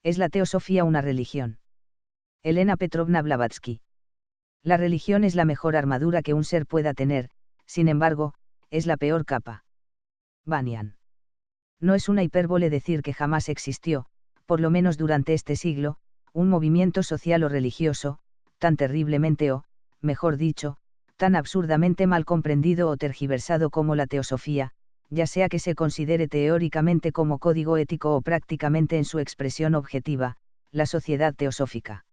¿Es la teosofía una religión? Elena Petrovna Blavatsky. La religión es la mejor armadura que un ser pueda tener, sin embargo, es la peor capa. Banyan. No es una hipérbole decir que jamás existió, por lo menos durante este siglo, un movimiento social o religioso, tan terriblemente o, mejor dicho, tan absurdamente mal comprendido o tergiversado como la teosofía, ya sea que se considere teóricamente como código ético o prácticamente en su expresión objetiva, la sociedad teosófica.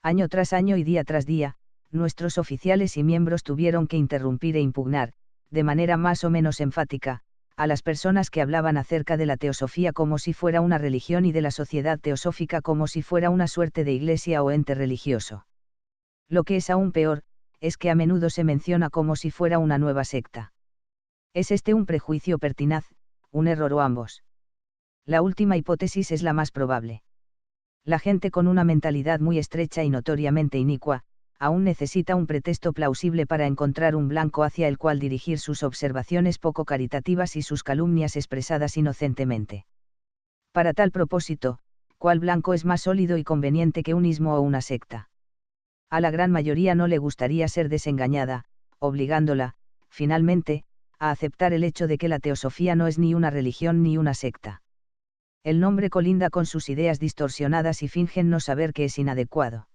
Año tras año y día tras día, nuestros oficiales y miembros tuvieron que interrumpir e impugnar, de manera más o menos enfática, a las personas que hablaban acerca de la teosofía como si fuera una religión y de la sociedad teosófica como si fuera una suerte de iglesia o ente religioso. Lo que es aún peor, es que a menudo se menciona como si fuera una nueva secta. ¿Es este un prejuicio pertinaz, un error o ambos? La última hipótesis es la más probable. La gente con una mentalidad muy estrecha y notoriamente inicua, aún necesita un pretexto plausible para encontrar un blanco hacia el cual dirigir sus observaciones poco caritativas y sus calumnias expresadas inocentemente. Para tal propósito, ¿cuál blanco es más sólido y conveniente que un ismo o una secta? A la gran mayoría no le gustaría ser desengañada, obligándola, finalmente, a aceptar el hecho de que la teosofía no es ni una religión ni una secta. El nombre colinda con sus ideas distorsionadas y fingen no saber que es inadecuado.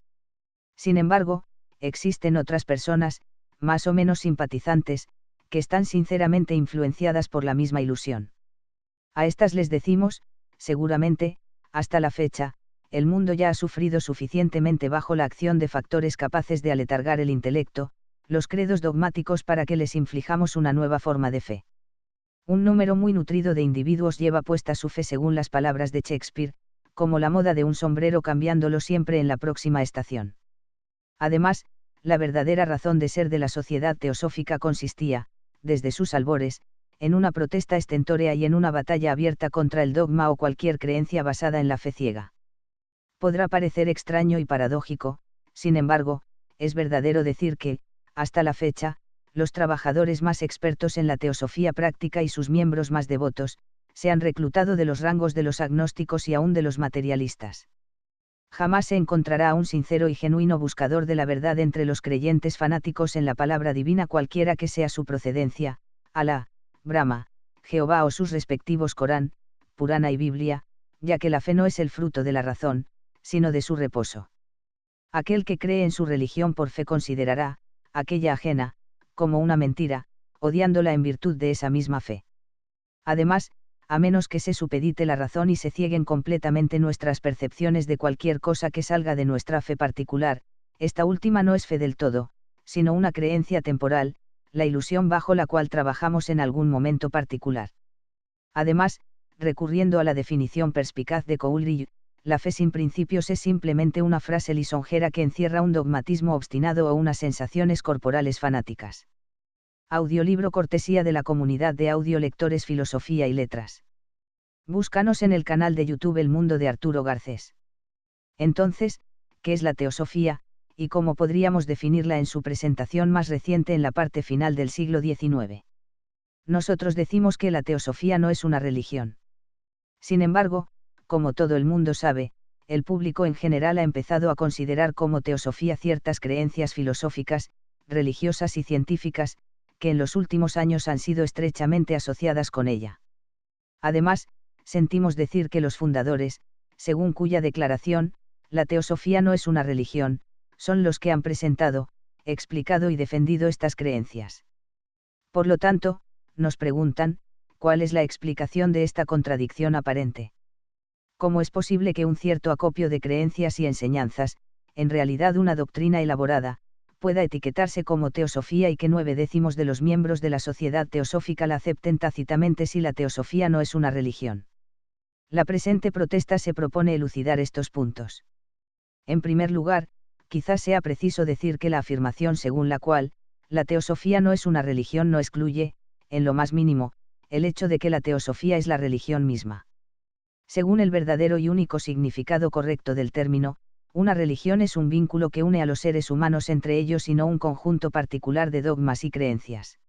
Sin embargo, existen otras personas, más o menos simpatizantes, que están sinceramente influenciadas por la misma ilusión. A estas les decimos, seguramente, hasta la fecha, el mundo ya ha sufrido suficientemente bajo la acción de factores capaces de aletargar el intelecto, los credos dogmáticos para que les inflijamos una nueva forma de fe. Un número muy nutrido de individuos lleva puesta su fe según las palabras de Shakespeare, como la moda de un sombrero cambiándolo siempre en la próxima estación. Además, la verdadera razón de ser de la sociedad teosófica consistía, desde sus albores, en una protesta estentórea y en una batalla abierta contra el dogma o cualquier creencia basada en la fe ciega. Podrá parecer extraño y paradójico, sin embargo, es verdadero decir que, hasta la fecha, los trabajadores más expertos en la teosofía práctica y sus miembros más devotos, se han reclutado de los rangos de los agnósticos y aún de los materialistas. Jamás se encontrará a un sincero y genuino buscador de la verdad entre los creyentes fanáticos en la palabra divina cualquiera que sea su procedencia, Alá, Brahma, Jehová o sus respectivos Corán, Purana y Biblia, ya que la fe no es el fruto de la razón, sino de su reposo. Aquel que cree en su religión por fe considerará, aquella ajena, como una mentira, odiándola en virtud de esa misma fe. Además, a menos que se supedite la razón y se cieguen completamente nuestras percepciones de cualquier cosa que salga de nuestra fe particular, esta última no es fe del todo, sino una creencia temporal, la ilusión bajo la cual trabajamos en algún momento particular. Además, recurriendo a la definición perspicaz de Coleridge, la fe sin principios es simplemente una frase lisonjera que encierra un dogmatismo obstinado o unas sensaciones corporales fanáticas. Audiolibro cortesía de la comunidad de audiolectores Filosofía y Letras. Búscanos en el canal de YouTube El Mundo de Arturo Garcés. Entonces, ¿qué es la teosofía, y cómo podríamos definirla en su presentación más reciente en la parte final del siglo XIX? Nosotros decimos que la teosofía no es una religión. Sin embargo, como todo el mundo sabe, el público en general ha empezado a considerar como teosofía ciertas creencias filosóficas, religiosas y científicas, que en los últimos años han sido estrechamente asociadas con ella. Además, sentimos decir que los fundadores, según cuya declaración, la teosofía no es una religión, son los que han presentado, explicado y defendido estas creencias. Por lo tanto, nos preguntan, ¿cuál es la explicación de esta contradicción aparente? ¿Cómo es posible que un cierto acopio de creencias y enseñanzas, en realidad una doctrina elaborada, pueda etiquetarse como teosofía y que 9/10 de los miembros de la sociedad teosófica la acepten tácitamente si la teosofía no es una religión? La presente protesta se propone elucidar estos puntos. En primer lugar, quizás sea preciso decir que la afirmación según la cual, la teosofía no es una religión no excluye, en lo más mínimo, el hecho de que la teosofía es la religión misma. Según el verdadero y único significado correcto del término, una religión es un vínculo que une a los seres humanos entre ellos y no un conjunto particular de dogmas y creencias.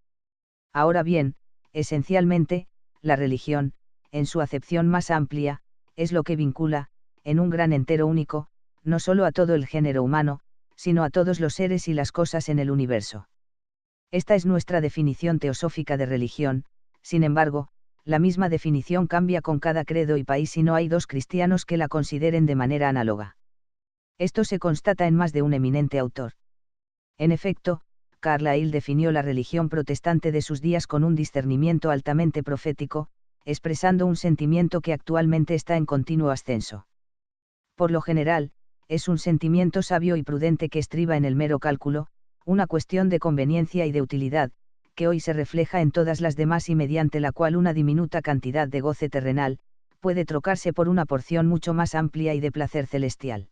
Ahora bien, esencialmente, la religión, en su acepción más amplia, es lo que vincula, en un gran entero único, no solo a todo el género humano, sino a todos los seres y las cosas en el universo. Esta es nuestra definición teosófica de religión. Sin embargo, la misma definición cambia con cada credo y país y no hay dos cristianos que la consideren de manera análoga. Esto se constata en más de un eminente autor. En efecto, Carlyle definió la religión protestante de sus días con un discernimiento altamente profético, expresando un sentimiento que actualmente está en continuo ascenso. Por lo general, es un sentimiento sabio y prudente que estriba en el mero cálculo, una cuestión de conveniencia y de utilidad, que hoy se refleja en todas las demás y mediante la cual una diminuta cantidad de goce terrenal, puede trocarse por una porción mucho más amplia y de placer celestial.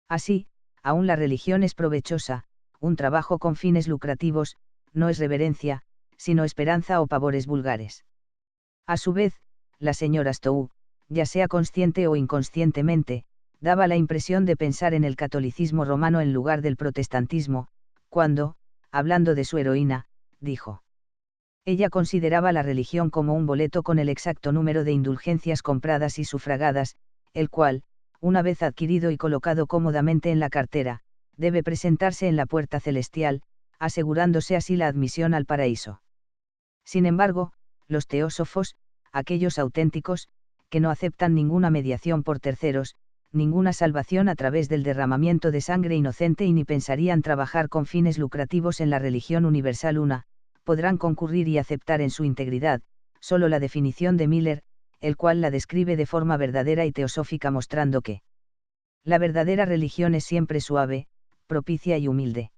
Así, aún la religión es provechosa, un trabajo con fines lucrativos, no es reverencia, sino esperanza o pavores vulgares. A su vez, la señora Stowe, ya sea consciente o inconscientemente, daba la impresión de pensar en el catolicismo romano en lugar del protestantismo, cuando, hablando de su heroína, dijo. Ella consideraba la religión como un boleto con el exacto número de indulgencias compradas y sufragadas, el cual, una vez adquirido y colocado cómodamente en la cartera, debe presentarse en la puerta celestial, asegurándose así la admisión al paraíso. Sin embargo, los teósofos, aquellos auténticos, que no aceptan ninguna mediación por terceros, ninguna salvación a través del derramamiento de sangre inocente y ni pensarían trabajar con fines lucrativos en la religión universal una, podrán concurrir y aceptar en su integridad, solo la definición de Miller, el cual la describe de forma verdadera y teosófica mostrando que la verdadera religión es siempre suave, propicia y humilde.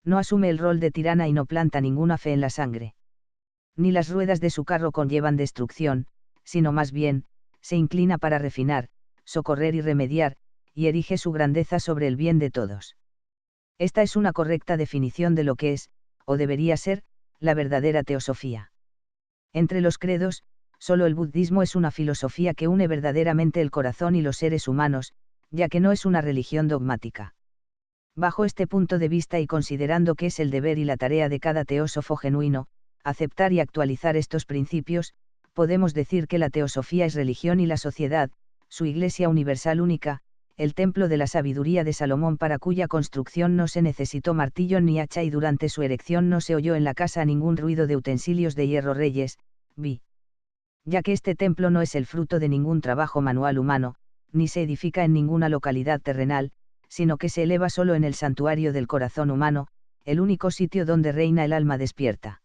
No asume el rol de tirana y no planta ninguna fe en la sangre. Ni las ruedas de su carro conllevan destrucción, sino más bien, se inclina para refinar, socorrer y remediar, y erige su grandeza sobre el bien de todos. Esta es una correcta definición de lo que es, o debería ser, la verdadera teosofía. Entre los credos, solo el budismo es una filosofía que une verdaderamente el corazón y los seres humanos, ya que no es una religión dogmática. Bajo este punto de vista y considerando que es el deber y la tarea de cada teósofo genuino, aceptar y actualizar estos principios, podemos decir que la teosofía es religión y la sociedad, su Iglesia universal única, el templo de la sabiduría de Salomón para cuya construcción no se necesitó martillo ni hacha y durante su erección no se oyó en la casa ningún ruido de utensilios de hierro reyes, ya que este templo no es el fruto de ningún trabajo manual humano, ni se edifica en ninguna localidad terrenal, sino que se eleva solo en el santuario del corazón humano, el único sitio donde reina el alma despierta.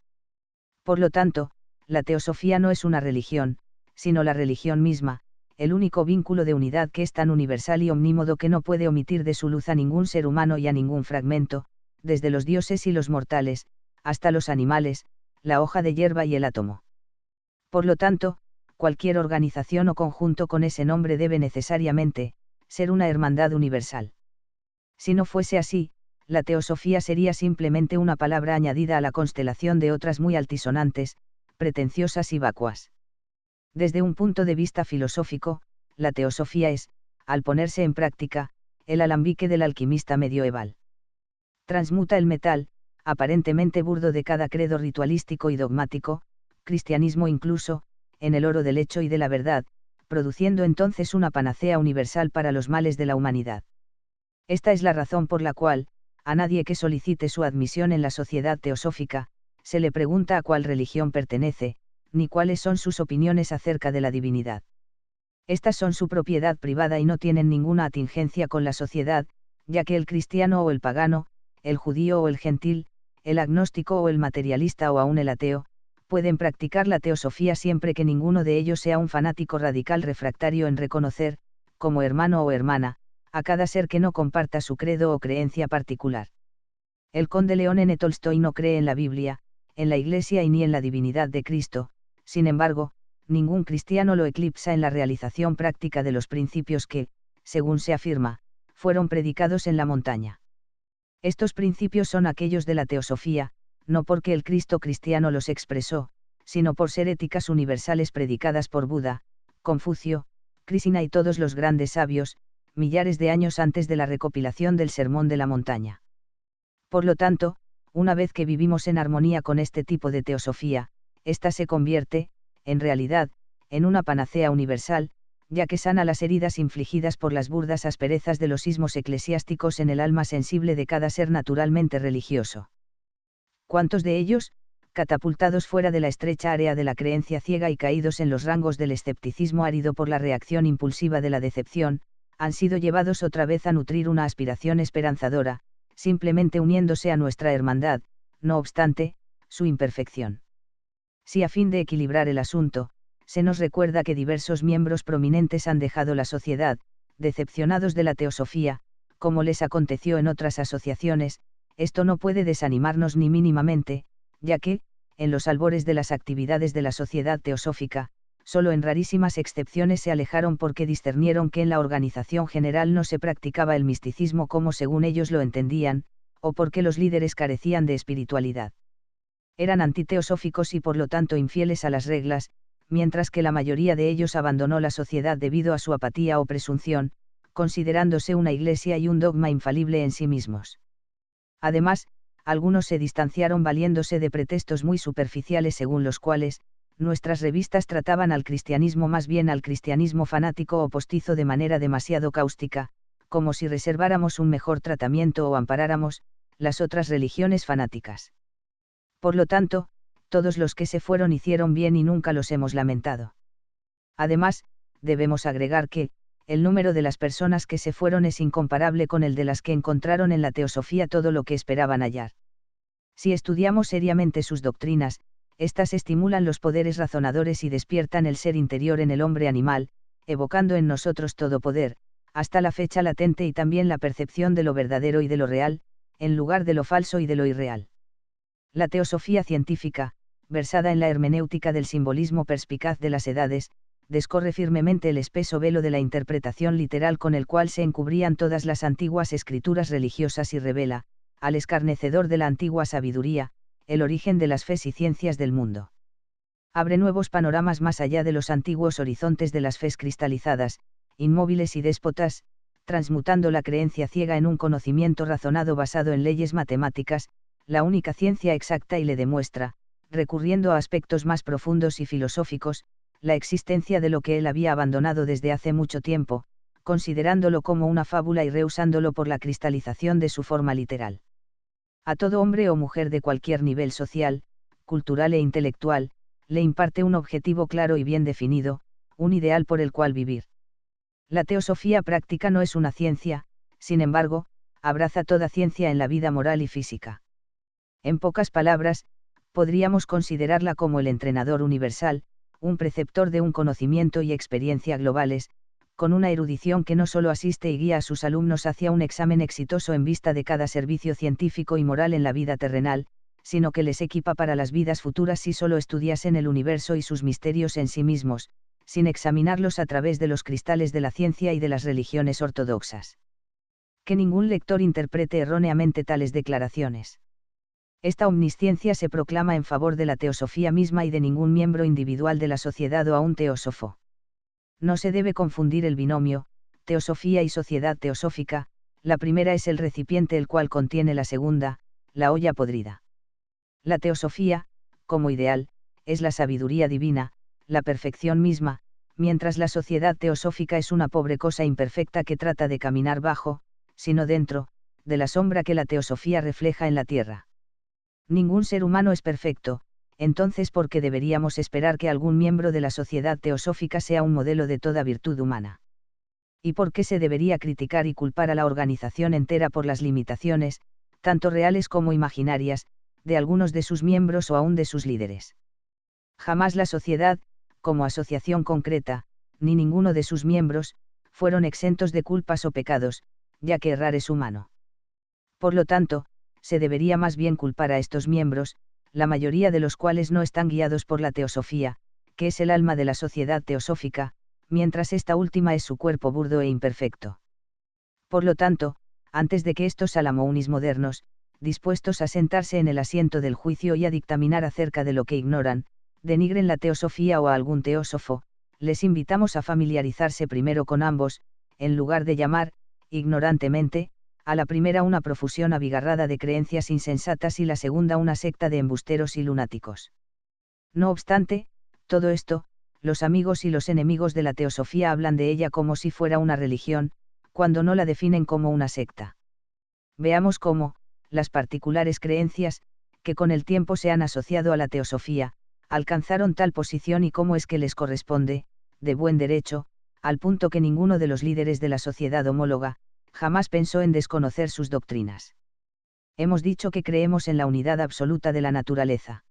Por lo tanto, la teosofía no es una religión, sino la religión misma, el único vínculo de unidad que es tan universal y omnímodo que no puede omitir de su luz a ningún ser humano y a ningún fragmento, desde los dioses y los mortales, hasta los animales, la hoja de hierba y el átomo. Por lo tanto, cualquier organización o conjunto con ese nombre debe necesariamente ser una hermandad universal. Si no fuese así, la teosofía sería simplemente una palabra añadida a la constelación de otras muy altisonantes, pretenciosas y vacuas. Desde un punto de vista filosófico, la teosofía es, al ponerse en práctica, el alambique del alquimista medioeval. Transmuta el metal, aparentemente burdo de cada credo ritualístico y dogmático, cristianismo incluso, en el oro del hecho y de la verdad, produciendo entonces una panacea universal para los males de la humanidad. Esta es la razón por la cual, a nadie que solicite su admisión en la sociedad teosófica, se le pregunta a cuál religión pertenece, ni cuáles son sus opiniones acerca de la divinidad. Estas son su propiedad privada y no tienen ninguna atingencia con la sociedad, ya que el cristiano o el pagano, el judío o el gentil, el agnóstico o el materialista o aún el ateo, pueden practicar la teosofía siempre que ninguno de ellos sea un fanático radical refractario en reconocer, como hermano o hermana, a cada ser que no comparta su credo o creencia particular. El conde León N. Tolstoy no cree en la Biblia, en la Iglesia y ni en la divinidad de Cristo, sin embargo, ningún cristiano lo eclipsa en la realización práctica de los principios que, según se afirma, fueron predicados en la montaña. Estos principios son aquellos de la teosofía, no porque el Cristo cristiano los expresó, sino por ser éticas universales predicadas por Buda, Confucio, Krishna y todos los grandes sabios, millares de años antes de la recopilación del Sermón de la Montaña. Por lo tanto, una vez que vivimos en armonía con este tipo de teosofía, ésta se convierte, en realidad, en una panacea universal, ya que sana las heridas infligidas por las burdas asperezas de los sismos eclesiásticos en el alma sensible de cada ser naturalmente religioso. ¿Cuántos de ellos, catapultados fuera de la estrecha área de la creencia ciega y caídos en los rangos del escepticismo árido por la reacción impulsiva de la decepción, han sido llevados otra vez a nutrir una aspiración esperanzadora, simplemente uniéndose a nuestra hermandad, no obstante, su imperfección? Si a fin de equilibrar el asunto, se nos recuerda que diversos miembros prominentes han dejado la sociedad, decepcionados de la teosofía, como les aconteció en otras asociaciones, esto no puede desanimarnos ni mínimamente, ya que, en los albores de las actividades de la sociedad teosófica, solo en rarísimas excepciones se alejaron porque discernieron que en la organización general no se practicaba el misticismo como según ellos lo entendían, o porque los líderes carecían de espiritualidad. Eran antiteosóficos y por lo tanto infieles a las reglas, mientras que la mayoría de ellos abandonó la sociedad debido a su apatía o presunción, considerándose una iglesia y un dogma infalible en sí mismos. Además, algunos se distanciaron valiéndose de pretextos muy superficiales según los cuales, nuestras revistas trataban al cristianismo más bien al cristianismo fanático o postizo de manera demasiado cáustica, como si reserváramos un mejor tratamiento o amparáramos las otras religiones fanáticas. Por lo tanto, todos los que se fueron hicieron bien y nunca los hemos lamentado. Además, debemos agregar que, el número de las personas que se fueron es incomparable con el de las que encontraron en la teosofía todo lo que esperaban hallar. Si estudiamos seriamente sus doctrinas, éstas estimulan los poderes razonadores y despiertan el ser interior en el hombre animal, evocando en nosotros todo poder, hasta la fecha latente y también la percepción de lo verdadero y de lo real, en lugar de lo falso y de lo irreal. La teosofía científica, versada en la hermenéutica del simbolismo perspicaz de las edades, descorre firmemente el espeso velo de la interpretación literal con el cual se encubrían todas las antiguas escrituras religiosas y revela, al escarnecedor de la antigua sabiduría, el origen de las fes y ciencias del mundo. Abre nuevos panoramas más allá de los antiguos horizontes de las fes cristalizadas, inmóviles y déspotas, transmutando la creencia ciega en un conocimiento razonado basado en leyes matemáticas, la única ciencia exacta y le demuestra, recurriendo a aspectos más profundos y filosóficos, la existencia de lo que él había abandonado desde hace mucho tiempo, considerándolo como una fábula y rehusándolo por la cristalización de su forma literal. A todo hombre o mujer de cualquier nivel social, cultural e intelectual, le imparte un objetivo claro y bien definido, un ideal por el cual vivir. La teosofía práctica no es una ciencia, sin embargo, abraza toda ciencia en la vida moral y física. En pocas palabras, podríamos considerarla como el entrenador universal, un preceptor de un conocimiento y experiencia globales, con una erudición que no solo asiste y guía a sus alumnos hacia un examen exitoso en vista de cada servicio científico y moral en la vida terrenal, sino que les equipa para las vidas futuras si solo estudiasen el universo y sus misterios en sí mismos, sin examinarlos a través de los cristales de la ciencia y de las religiones ortodoxas. Que ningún lector interprete erróneamente tales declaraciones. Esta omnisciencia se proclama en favor de la teosofía misma y de ningún miembro individual de la sociedad o a un teósofo. No se debe confundir el binomio, teosofía y sociedad teosófica, la primera es el recipiente el cual contiene la segunda, la olla podrida. La teosofía, como ideal, es la sabiduría divina, la perfección misma, mientras la sociedad teosófica es una pobre cosa imperfecta que trata de caminar bajo, sino dentro, de la sombra que la teosofía refleja en la tierra. Ningún ser humano es perfecto, entonces ¿por qué deberíamos esperar que algún miembro de la sociedad teosófica sea un modelo de toda virtud humana? ¿Y por qué se debería criticar y culpar a la organización entera por las limitaciones, tanto reales como imaginarias, de algunos de sus miembros o aún de sus líderes? Jamás la sociedad, como asociación concreta, ni ninguno de sus miembros, fueron exentos de culpas o pecados, ya que errar es humano. Por lo tanto, se debería más bien culpar a estos miembros, la mayoría de los cuales no están guiados por la teosofía, que es el alma de la sociedad teosófica, mientras esta última es su cuerpo burdo e imperfecto. Por lo tanto, antes de que estos alamounis modernos, dispuestos a sentarse en el asiento del juicio y a dictaminar acerca de lo que ignoran, denigren la teosofía o a algún teósofo, les invitamos a familiarizarse primero con ambos, en lugar de llamar, ignorantemente, a la primera una profusión abigarrada de creencias insensatas y la segunda una secta de embusteros y lunáticos. No obstante, todo esto, los amigos y los enemigos de la teosofía hablan de ella como si fuera una religión, cuando no la definen como una secta. Veamos cómo, las particulares creencias, que con el tiempo se han asociado a la teosofía, alcanzaron tal posición y cómo es que les corresponde, de buen derecho, al punto que ninguno de los líderes de la sociedad homóloga, jamás pensó en desconocer sus doctrinas. Hemos dicho que creemos en la unidad absoluta de la naturaleza.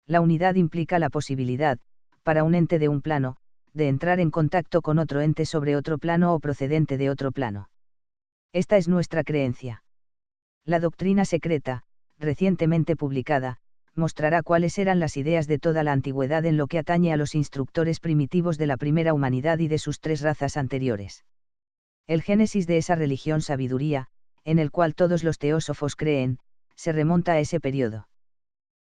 La unidad implica la posibilidad, para un ente de un plano, de entrar en contacto con otro ente sobre otro plano o procedente de otro plano. Esta es nuestra creencia. La doctrina secreta, recientemente publicada, mostrará cuáles eran las ideas de toda la antigüedad en lo que atañe a los instructores primitivos de la primera humanidad y de sus tres razas anteriores. El génesis de esa religión sabiduría, en el cual todos los teósofos creen, se remonta a ese periodo.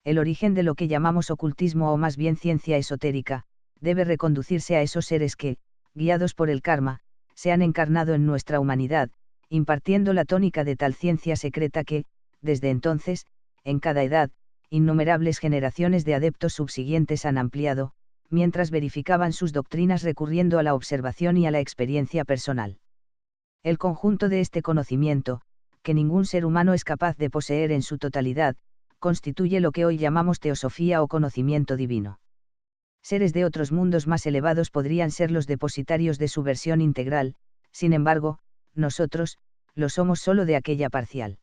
El origen de lo que llamamos ocultismo o más bien ciencia esotérica, debe reconducirse a esos seres que, guiados por el karma, se han encarnado en nuestra humanidad, impartiendo la tónica de tal ciencia secreta que, desde entonces, en cada edad, innumerables generaciones de adeptos subsiguientes han ampliado, mientras verificaban sus doctrinas recurriendo a la observación y a la experiencia personal. El conjunto de este conocimiento, que ningún ser humano es capaz de poseer en su totalidad, constituye lo que hoy llamamos teosofía o conocimiento divino. Seres de otros mundos más elevados podrían ser los depositarios de su versión integral, sin embargo, nosotros, lo somos solo de aquella parcial.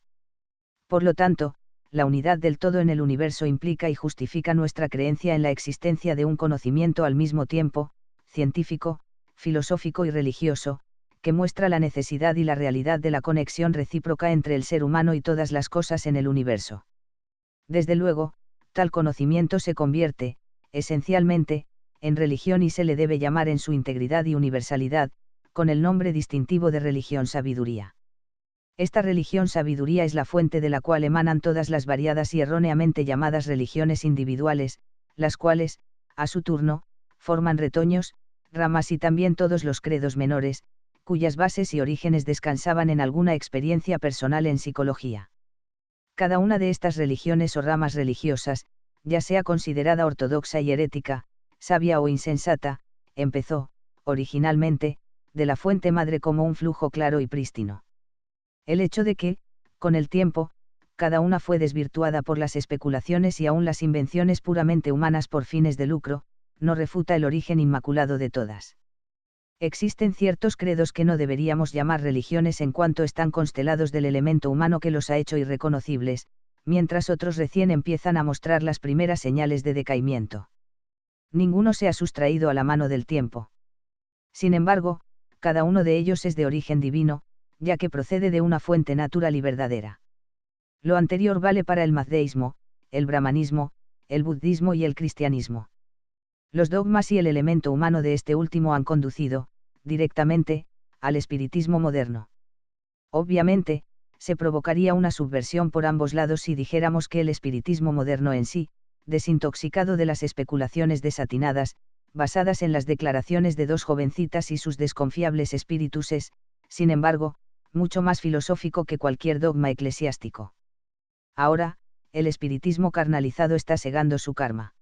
Por lo tanto, la unidad del todo en el universo implica y justifica nuestra creencia en la existencia de un conocimiento al mismo tiempo, científico, filosófico y religioso, que muestra la necesidad y la realidad de la conexión recíproca entre el ser humano y todas las cosas en el universo. Desde luego, tal conocimiento se convierte, esencialmente, en religión y se le debe llamar en su integridad y universalidad, con el nombre distintivo de religión sabiduría. Esta religión sabiduría es la fuente de la cual emanan todas las variadas y erróneamente llamadas religiones individuales, las cuales, a su turno, forman retoños, ramas y también todos los credos menores, cuyas bases y orígenes descansaban en alguna experiencia personal en psicología. Cada una de estas religiones o ramas religiosas, ya sea considerada ortodoxa y herética, sabia o insensata, empezó, originalmente, de la fuente madre como un flujo claro y prístino. El hecho de que, con el tiempo, cada una fue desvirtuada por las especulaciones y aún las invenciones puramente humanas por fines de lucro, no refuta el origen inmaculado de todas. Existen ciertos credos que no deberíamos llamar religiones en cuanto están constelados del elemento humano que los ha hecho irreconocibles, mientras otros recién empiezan a mostrar las primeras señales de decaimiento. Ninguno se ha sustraído a la mano del tiempo. Sin embargo, cada uno de ellos es de origen divino, ya que procede de una fuente natural y verdadera. Lo anterior vale para el mazdeísmo, el brahmanismo, el budismo y el cristianismo. Los dogmas y el elemento humano de este último han conducido, directamente, al espiritismo moderno. Obviamente, se provocaría una subversión por ambos lados si dijéramos que el espiritismo moderno en sí, desintoxicado de las especulaciones desatinadas, basadas en las declaraciones de dos jovencitas y sus desconfiables espíritus es, sin embargo, mucho más filosófico que cualquier dogma eclesiástico. Ahora, el espiritismo carnalizado está segando su karma.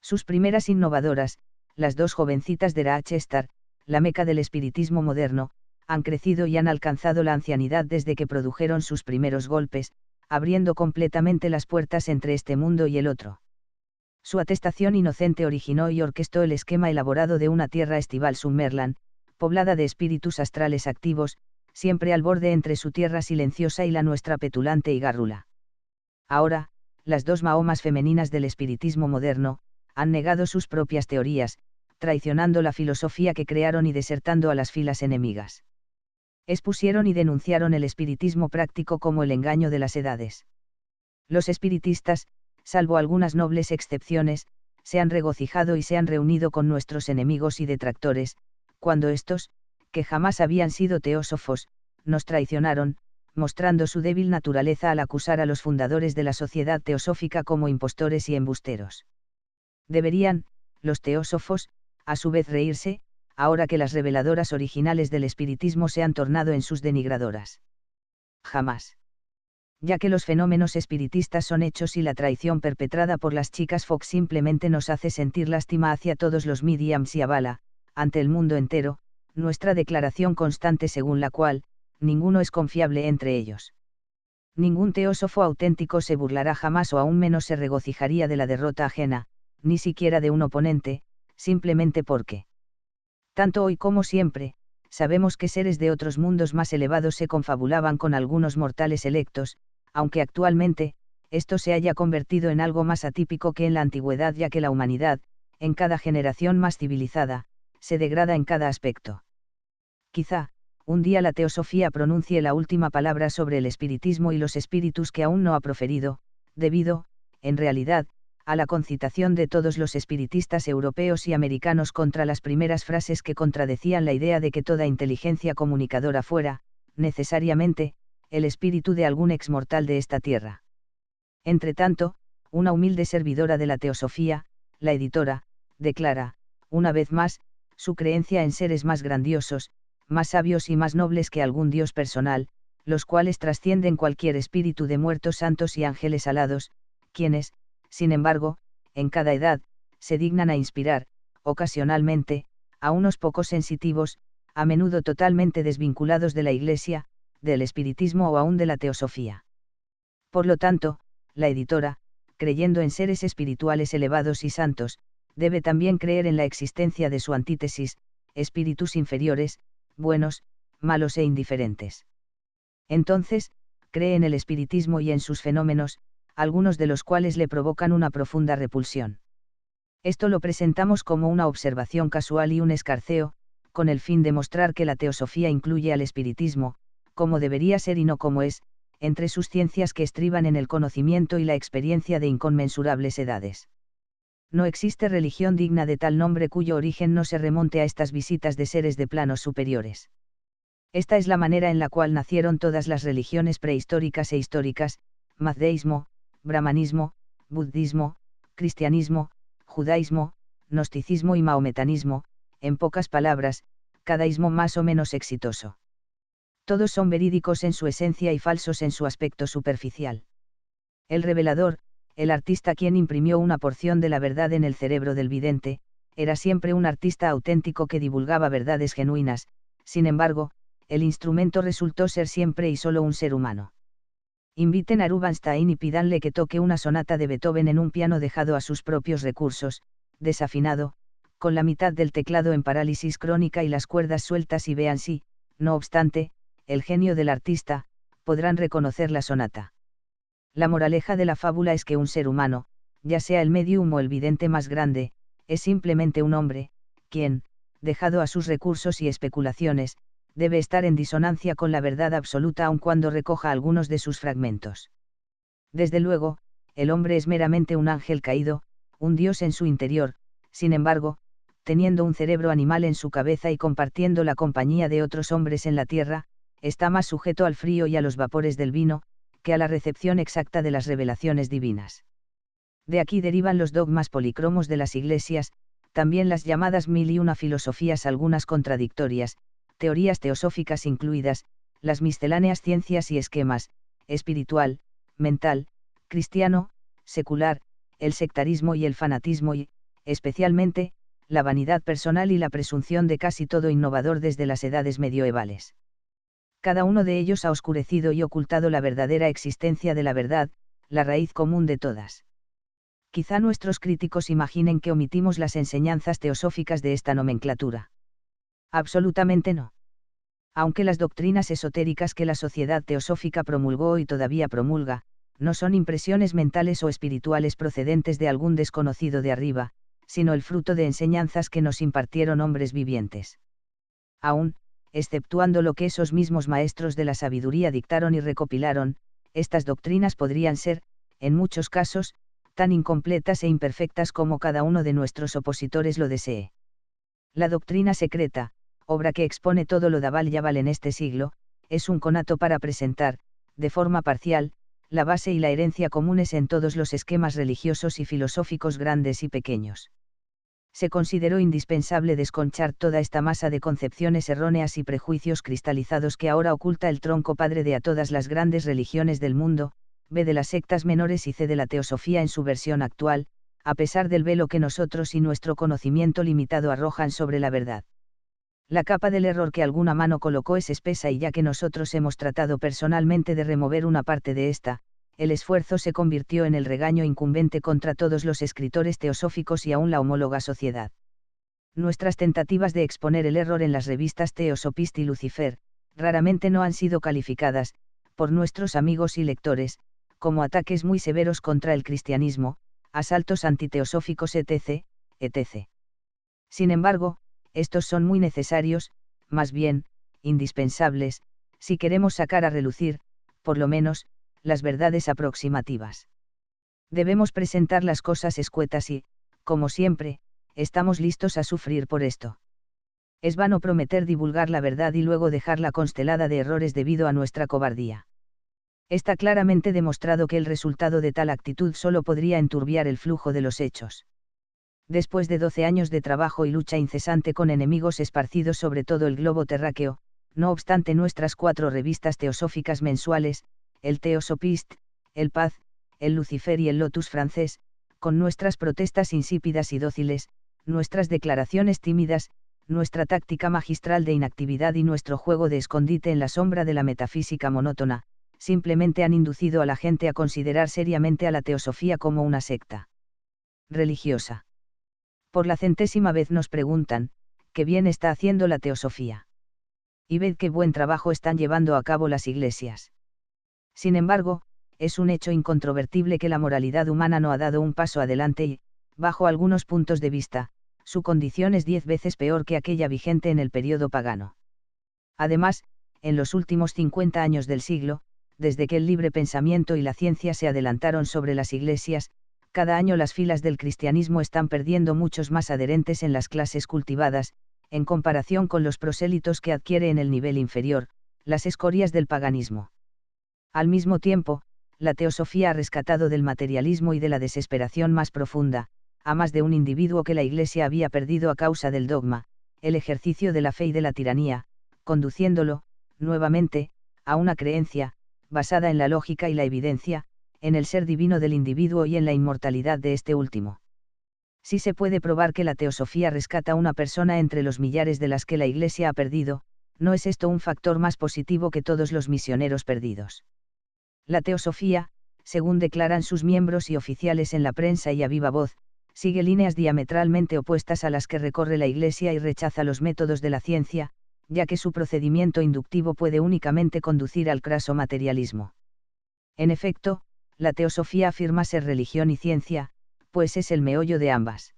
Sus primeras innovadoras, las dos jovencitas de Rochester, la meca del espiritismo moderno, han crecido y han alcanzado la ancianidad desde que produjeron sus primeros golpes, abriendo completamente las puertas entre este mundo y el otro. Su atestación inocente originó y orquestó el esquema elaborado de una tierra estival Summerland, poblada de espíritus astrales activos, siempre al borde entre su tierra silenciosa y la nuestra petulante y gárrula. Ahora, las dos Mahomas femeninas del espiritismo moderno, han negado sus propias teorías, traicionando la filosofía que crearon y desertando a las filas enemigas. Expusieron y denunciaron el espiritismo práctico como el engaño de las edades. Los espiritistas, salvo algunas nobles excepciones, se han regocijado y se han reunido con nuestros enemigos y detractores, cuando estos, que jamás habían sido teósofos, nos traicionaron, mostrando su débil naturaleza al acusar a los fundadores de la sociedad teosófica como impostores y embusteros. Deberían, los teósofos, a su vez reírse, ahora que las reveladoras originales del espiritismo se han tornado en sus denigradoras. Jamás. Ya que los fenómenos espiritistas son hechos y la traición perpetrada por las chicas Fox simplemente nos hace sentir lástima hacia todos los mediums y avala, ante el mundo entero, nuestra declaración constante según la cual, ninguno es confiable entre ellos. Ningún teósofo auténtico se burlará jamás o aún menos se regocijaría de la derrota ajena, ni siquiera de un oponente, simplemente porque. Tanto hoy como siempre, sabemos que seres de otros mundos más elevados se confabulaban con algunos mortales electos, aunque actualmente, esto se haya convertido en algo más atípico que en la antigüedad, ya que la humanidad, en cada generación más civilizada, se degrada en cada aspecto. Quizá, un día la teosofía pronuncie la última palabra sobre el espiritismo y los espíritus que aún no ha proferido, debido, en realidad, a la concitación de todos los espiritistas europeos y americanos contra las primeras frases que contradecían la idea de que toda inteligencia comunicadora fuera, necesariamente, el espíritu de algún exmortal de esta tierra. Entretanto, una humilde servidora de la teosofía, la editora, declara, una vez más, su creencia en seres más grandiosos, más sabios y más nobles que algún dios personal, los cuales trascienden cualquier espíritu de muertos santos y ángeles alados, quienes, sin embargo, en cada edad, se dignan a inspirar, ocasionalmente, a unos pocos sensitivos, a menudo totalmente desvinculados de la Iglesia, del espiritismo o aún de la teosofía. Por lo tanto, la editora, creyendo en seres espirituales elevados y santos, debe también creer en la existencia de su antítesis, espíritus inferiores, buenos, malos e indiferentes. Entonces, cree en el espiritismo y en sus fenómenos, algunos de los cuales le provocan una profunda repulsión. Esto lo presentamos como una observación casual y un escarceo, con el fin de mostrar que la teosofía incluye al espiritismo, como debería ser y no como es, entre sus ciencias que estriban en el conocimiento y la experiencia de inconmensurables edades. No existe religión digna de tal nombre cuyo origen no se remonte a estas visitas de seres de planos superiores. Esta es la manera en la cual nacieron todas las religiones prehistóricas e históricas: mazdeísmo, brahmanismo, budismo, cristianismo, judaísmo, gnosticismo y mahometanismo, en pocas palabras, cada ismo más o menos exitoso. Todos son verídicos en su esencia y falsos en su aspecto superficial. El revelador, el artista quien imprimió una porción de la verdad en el cerebro del vidente, era siempre un artista auténtico que divulgaba verdades genuinas. Sin embargo, el instrumento resultó ser siempre y solo un ser humano. Inviten a Rubinstein y pídanle que toque una sonata de Beethoven en un piano dejado a sus propios recursos, desafinado, con la mitad del teclado en parálisis crónica y las cuerdas sueltas, y vean si, no obstante, el genio del artista, podrán reconocer la sonata. La moraleja de la fábula es que un ser humano, ya sea el medium o el vidente más grande, es simplemente un hombre, quien, dejado a sus recursos y especulaciones, debe estar en disonancia con la verdad absoluta aun cuando recoja algunos de sus fragmentos. Desde luego, el hombre es meramente un ángel caído, un dios en su interior, sin embargo, teniendo un cerebro animal en su cabeza y compartiendo la compañía de otros hombres en la tierra, está más sujeto al frío y a los vapores del vino, que a la recepción exacta de las revelaciones divinas. De aquí derivan los dogmas policromos de las iglesias, también las llamadas 1001 filosofías, algunas contradictorias, teorías teosóficas incluidas, las misceláneas ciencias y esquemas, espiritual, mental, cristiano, secular, el sectarismo y el fanatismo y, especialmente, la vanidad personal y la presunción de casi todo innovador desde las edades medievales. Cada uno de ellos ha oscurecido y ocultado la verdadera existencia de la verdad, la raíz común de todas. Quizá nuestros críticos imaginen que omitimos las enseñanzas teosóficas de esta nomenclatura. Absolutamente no. Aunque las doctrinas esotéricas que la sociedad teosófica promulgó y todavía promulga, no son impresiones mentales o espirituales procedentes de algún desconocido de arriba, sino el fruto de enseñanzas que nos impartieron hombres vivientes. Aún, exceptuando lo que esos mismos maestros de la sabiduría dictaron y recopilaron, estas doctrinas podrían ser, en muchos casos, tan incompletas e imperfectas como cada uno de nuestros opositores lo desee. La doctrina secreta, obra que expone todo lo Dabal Yabal en este siglo, es un conato para presentar, de forma parcial, la base y la herencia comunes en todos los esquemas religiosos y filosóficos grandes y pequeños. Se consideró indispensable desconchar toda esta masa de concepciones erróneas y prejuicios cristalizados que ahora oculta el tronco padre de a todas las grandes religiones del mundo, B de las sectas menores y C de la teosofía en su versión actual, a pesar del velo que nosotros y nuestro conocimiento limitado arrojan sobre la verdad. La capa del error que alguna mano colocó es espesa y ya que nosotros hemos tratado personalmente de remover una parte de esta, el esfuerzo se convirtió en el regaño incumbente contra todos los escritores teosóficos y aún la homóloga sociedad. Nuestras tentativas de exponer el error en las revistas Teosopist y Lucifer, raramente no han sido calificadas, por nuestros amigos y lectores, como ataques muy severos contra el cristianismo, asaltos antiteosóficos etc., etc. Sin embargo, estos son muy necesarios, más bien, indispensables, si queremos sacar a relucir, por lo menos, las verdades aproximativas. Debemos presentar las cosas escuetas y, como siempre, estamos listos a sufrir por esto. Es vano prometer divulgar la verdad y luego dejarla constelada de errores debido a nuestra cobardía. Está claramente demostrado que el resultado de tal actitud solo podría enturbiar el flujo de los hechos. Después de 12 años de trabajo y lucha incesante con enemigos esparcidos sobre todo el globo terráqueo, no obstante nuestras 4 revistas teosóficas mensuales, el Teosopist, el Paz, el Lucifer y el Lotus francés, con nuestras protestas insípidas y dóciles, nuestras declaraciones tímidas, nuestra táctica magistral de inactividad y nuestro juego de escondite en la sombra de la metafísica monótona, simplemente han inducido a la gente a considerar seriamente a la teosofía como una secta religiosa. Por la 100ª vez nos preguntan, ¿qué bien está haciendo la teosofía? Y ved qué buen trabajo están llevando a cabo las iglesias. Sin embargo, es un hecho incontrovertible que la moralidad humana no ha dado un paso adelante y, bajo algunos puntos de vista, su condición es 10 veces peor que aquella vigente en el período pagano. Además, en los últimos 50 años del siglo, desde que el libre pensamiento y la ciencia se adelantaron sobre las iglesias, cada año las filas del cristianismo están perdiendo muchos más adherentes en las clases cultivadas, en comparación con los prosélitos que adquiere en el nivel inferior, las escorias del paganismo. Al mismo tiempo, la teosofía ha rescatado del materialismo y de la desesperación más profunda, a más de un individuo que la Iglesia había perdido a causa del dogma, el ejercicio de la fe y de la tiranía, conduciéndolo, nuevamente, a una creencia, basada en la lógica y la evidencia, en el ser divino del individuo y en la inmortalidad de este último. Si se puede probar que la teosofía rescata a una persona entre los millares de las que la Iglesia ha perdido, ¿no es esto un factor más positivo que todos los misioneros perdidos? La teosofía, según declaran sus miembros y oficiales en la prensa y a viva voz, sigue líneas diametralmente opuestas a las que recorre la Iglesia y rechaza los métodos de la ciencia, ya que su procedimiento inductivo puede únicamente conducir al craso materialismo. En efecto, la teosofía afirma ser religión y ciencia, pues es el meollo de ambas.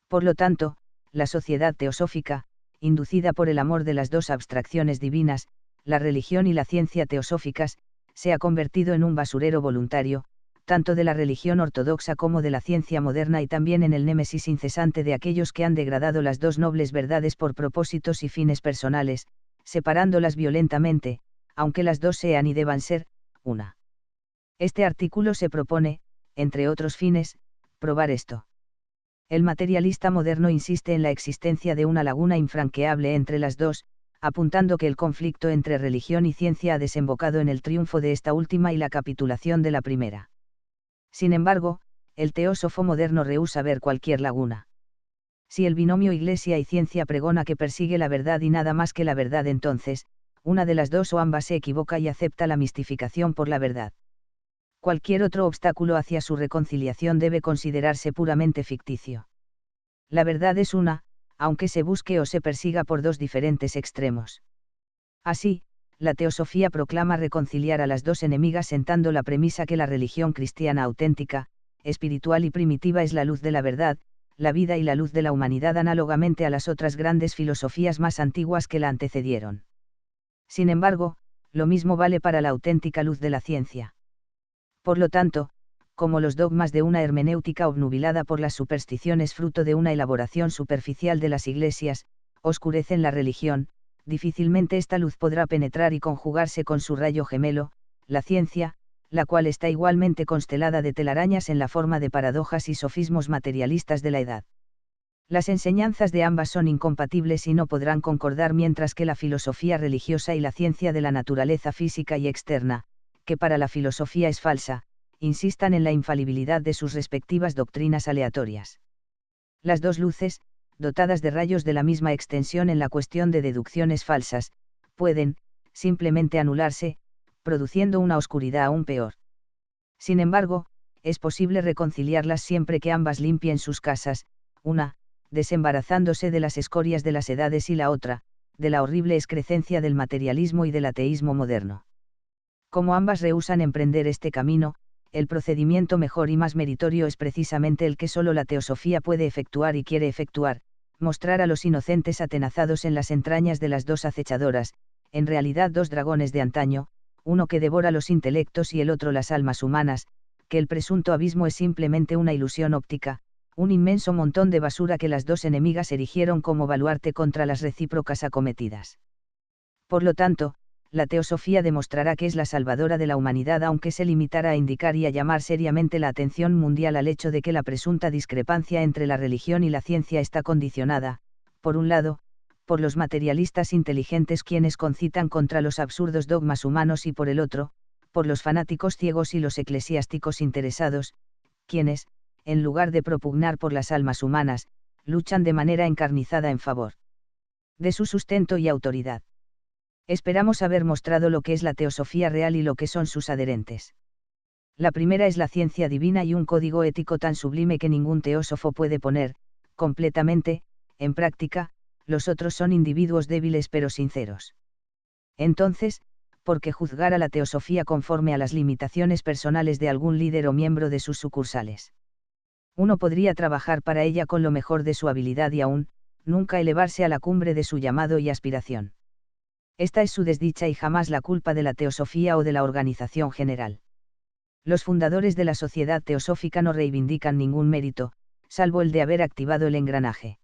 Por lo tanto, la sociedad teosófica, inducida por el amor de las dos abstracciones divinas, la religión y la ciencia teosóficas, se ha convertido en un basurero voluntario, tanto de la religión ortodoxa como de la ciencia moderna y también en el némesis incesante de aquellos que han degradado las dos nobles verdades por propósitos y fines personales, separándolas violentamente, aunque las dos sean y deban ser, una. Este artículo se propone, entre otros fines, probar esto. El materialista moderno insiste en la existencia de una laguna infranqueable entre las dos, apuntando que el conflicto entre religión y ciencia ha desembocado en el triunfo de esta última y la capitulación de la primera. Sin embargo, el teósofo moderno rehúsa ver cualquier laguna. Si el binomio Iglesia y ciencia pregona que persigue la verdad y nada más que la verdad, entonces, una de las dos o ambas se equivoca y acepta la mistificación por la verdad. Cualquier otro obstáculo hacia su reconciliación debe considerarse puramente ficticio. La verdad es una, aunque se busque o se persiga por dos diferentes extremos. Así, la teosofía proclama reconciliar a las dos enemigas sentando la premisa que la religión cristiana auténtica, espiritual y primitiva es la luz de la verdad, la vida y la luz de la humanidad análogamente a las otras grandes filosofías más antiguas que la antecedieron. Sin embargo, lo mismo vale para la auténtica luz de la ciencia. Por lo tanto, como los dogmas de una hermenéutica obnubilada por las supersticiones fruto de una elaboración superficial de las iglesias, oscurecen la religión, difícilmente esta luz podrá penetrar y conjugarse con su rayo gemelo, la ciencia, la cual está igualmente constelada de telarañas en la forma de paradojas y sofismos materialistas de la edad. Las enseñanzas de ambas son incompatibles y no podrán concordar, mientras que la filosofía religiosa y la ciencia de la naturaleza física y externa, que para la filosofía es falsa, insistan en la infalibilidad de sus respectivas doctrinas aleatorias. Las dos luces, dotadas de rayos de la misma extensión en la cuestión de deducciones falsas, pueden, simplemente anularse, produciendo una oscuridad aún peor. Sin embargo, es posible reconciliarlas siempre que ambas limpien sus casas, una, desembarazándose de las escorias de las edades, y la otra, de la horrible excrecencia del materialismo y del ateísmo moderno. Como ambas rehúsan emprender este camino, el procedimiento mejor y más meritorio es precisamente el que solo la teosofía puede efectuar y quiere efectuar: mostrar a los inocentes atenazados en las entrañas de las dos acechadoras, en realidad dos dragones de antaño, uno que devora los intelectos y el otro las almas humanas, que el presunto abismo es simplemente una ilusión óptica, un inmenso montón de basura que las dos enemigas erigieron como baluarte contra las recíprocas acometidas. Por lo tanto, la teosofía demostrará que es la salvadora de la humanidad, aunque se limitara a indicar y a llamar seriamente la atención mundial al hecho de que la presunta discrepancia entre la religión y la ciencia está condicionada, por un lado, por los materialistas inteligentes quienes concitan contra los absurdos dogmas humanos, y por el otro, por los fanáticos ciegos y los eclesiásticos interesados, quienes, en lugar de propugnar por las almas humanas, luchan de manera encarnizada en favor de su sustento y autoridad. Esperamos haber mostrado lo que es la teosofía real y lo que son sus adherentes. La primera es la ciencia divina y un código ético tan sublime que ningún teósofo puede poner, completamente, en práctica. Los otros son individuos débiles pero sinceros. Entonces, ¿por qué juzgar a la teosofía conforme a las limitaciones personales de algún líder o miembro de sus sucursales? Uno podría trabajar para ella con lo mejor de su habilidad y aún, nunca elevarse a la cumbre de su llamado y aspiración. Esta es su desdicha y jamás la culpa de la teosofía o de la organización general. Los fundadores de la sociedad teosófica no reivindican ningún mérito, salvo el de haber activado el engranaje.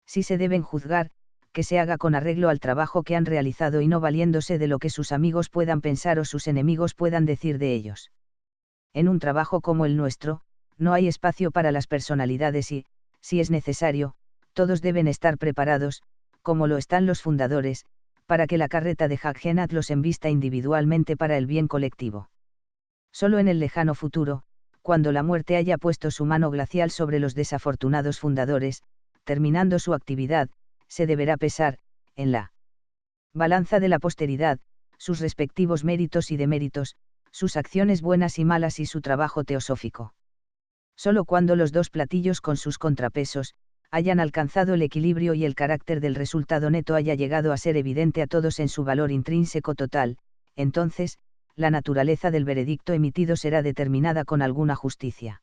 Si se deben juzgar, que se haga con arreglo al trabajo que han realizado y no valiéndose de lo que sus amigos puedan pensar o sus enemigos puedan decir de ellos. En un trabajo como el nuestro, no hay espacio para las personalidades y, si es necesario, todos deben estar preparados, como lo están los fundadores, para que la carreta de Jagannath los embista individualmente para el bien colectivo. Solo en el lejano futuro, cuando la muerte haya puesto su mano glacial sobre los desafortunados fundadores, terminando su actividad, se deberá pesar, en la balanza de la posteridad, sus respectivos méritos y deméritos, sus acciones buenas y malas y su trabajo teosófico. Solo cuando los dos platillos con sus contrapesos, hayan alcanzado el equilibrio y el carácter del resultado neto haya llegado a ser evidente a todos en su valor intrínseco total, entonces, la naturaleza del veredicto emitido será determinada con alguna justicia.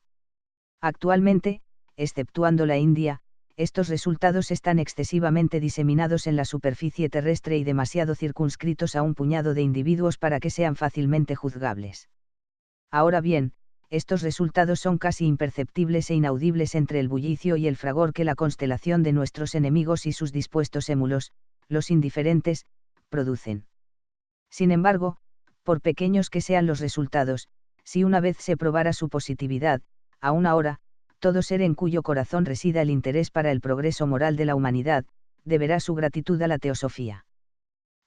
Actualmente, exceptuando la India, estos resultados están excesivamente diseminados en la superficie terrestre y demasiado circunscritos a un puñado de individuos para que sean fácilmente juzgables. Ahora bien, estos resultados son casi imperceptibles e inaudibles entre el bullicio y el fragor que la constelación de nuestros enemigos y sus dispuestos émulos, los indiferentes, producen. Sin embargo, por pequeños que sean los resultados, si una vez se probara su positividad, aún ahora, todo ser en cuyo corazón resida el interés para el progreso moral de la humanidad, deberá su gratitud a la teosofía.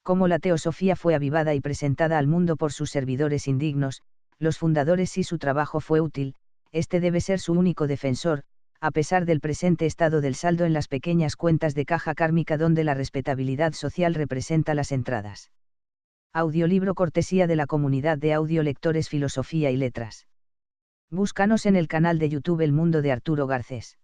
Como la teosofía fue avivada y presentada al mundo por sus servidores indignos, los fundadores, y su trabajo fue útil, este debe ser su único defensor, a pesar del presente estado del saldo en las pequeñas cuentas de caja kármica donde la respetabilidad social representa las entradas. Audiolibro cortesía de la comunidad de audiolectores Filosofía y Letras. Búscanos en el canal de YouTube El Mundo de Arturo Garcés.